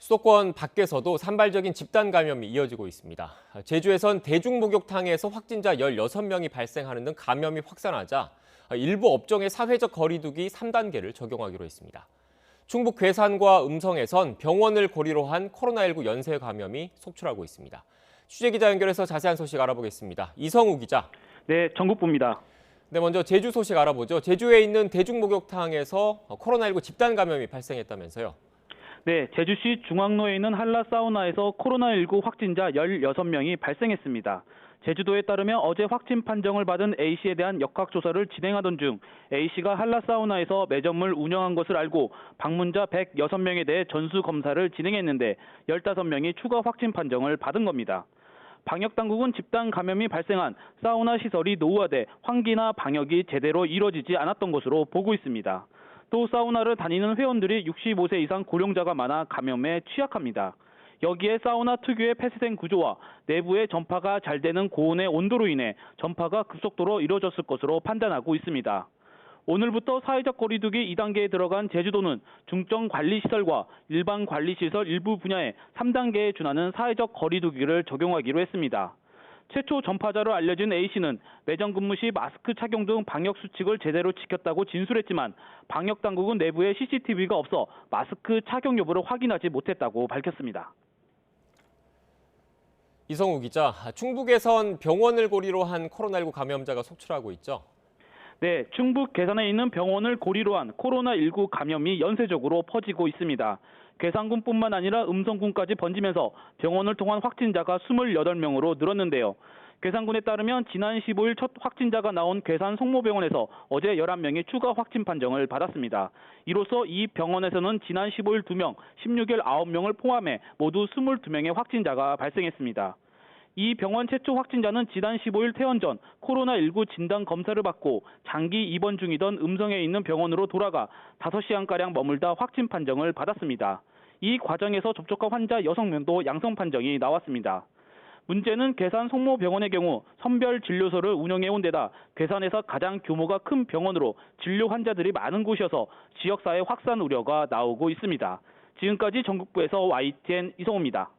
수도권 밖에서도 산발적인 집단 감염이 이어지고 있습니다. 제주에선 대중목욕탕에서 확진자 16명이 발생하는 등 감염이 확산하자 일부 업종의 사회적 거리두기 3단계를 적용하기로 했습니다. 충북 괴산과 음성에선 병원을 고리로 한 코로나19 연쇄 감염이 속출하고 있습니다. 취재기자 연결해서 자세한 소식 알아보겠습니다. 이성우 기자. 네, 전국부입니다. 네, 먼저 제주 소식 알아보죠. 제주에 있는 대중목욕탕에서 코로나19 집단 감염이 발생했다면서요. 네, 제주시 중앙로에 있는 한라 사우나에서 코로나19 확진자 16명이 발생했습니다. 제주도에 따르면 어제 확진 판정을 받은 A씨에 대한 역학조사를 진행하던 중 A씨가 한라 사우나에서 매점을 운영한 것을 알고 방문자 106명에 대해 전수검사를 진행했는데 15명이 추가 확진 판정을 받은 겁니다. 방역당국은 집단 감염이 발생한 사우나 시설이 노후화돼 환기나 방역이 제대로 이루어지지 않았던 것으로 보고 있습니다. 또 사우나를 다니는 회원들이 65세 이상 고령자가 많아 감염에 취약합니다. 여기에 사우나 특유의 폐쇄된 구조와 내부의 전파가 잘 되는 고온의 온도로 인해 전파가 급속도로 이루어졌을 것으로 판단하고 있습니다. 오늘부터 사회적 거리두기 2단계에 들어간 제주도는 중증 관리시설과 일반 관리시설 일부 분야에 3단계에 준하는 사회적 거리두기를 적용하기로 했습니다. 최초 전파자로 알려진 A씨는 매점 근무 시 마스크 착용 등 방역 수칙을 제대로 지켰다고 진술했지만 방역당국은 내부에 CCTV가 없어 마스크 착용 여부를 확인하지 못했다고 밝혔습니다. 이성우 기자, 충북에선 병원을 고리로 한 코로나19 감염자가 속출하고 있죠. 네, 충북 괴산에 있는 병원을 고리로 한 코로나19 감염이 연쇄적으로 퍼지고 있습니다. 괴산군뿐만 아니라 음성군까지 번지면서 병원을 통한 확진자가 28명으로 늘었는데요. 괴산군에 따르면 지난 15일 첫 확진자가 나온 괴산 송모병원에서 어제 11명이 추가 확진 판정을 받았습니다. 이로써 이 병원에서는 지난 15일 2명, 16일 9명을 포함해 모두 22명의 확진자가 발생했습니다. 이 병원 최초 확진자는 지난 15일 퇴원 전 코로나19 진단 검사를 받고 장기 입원 중이던 음성에 있는 병원으로 돌아가 5시간가량 머물다 확진 판정을 받았습니다. 이 과정에서 접촉한 환자 6명도 양성 판정이 나왔습니다. 문제는 괴산 송모병원의 경우 선별 진료소를 운영해온 데다 괴산에서 가장 규모가 큰 병원으로 진료 환자들이 많은 곳이어서 지역사회 확산 우려가 나오고 있습니다. 지금까지 전국부에서 YTN 이성우입니다.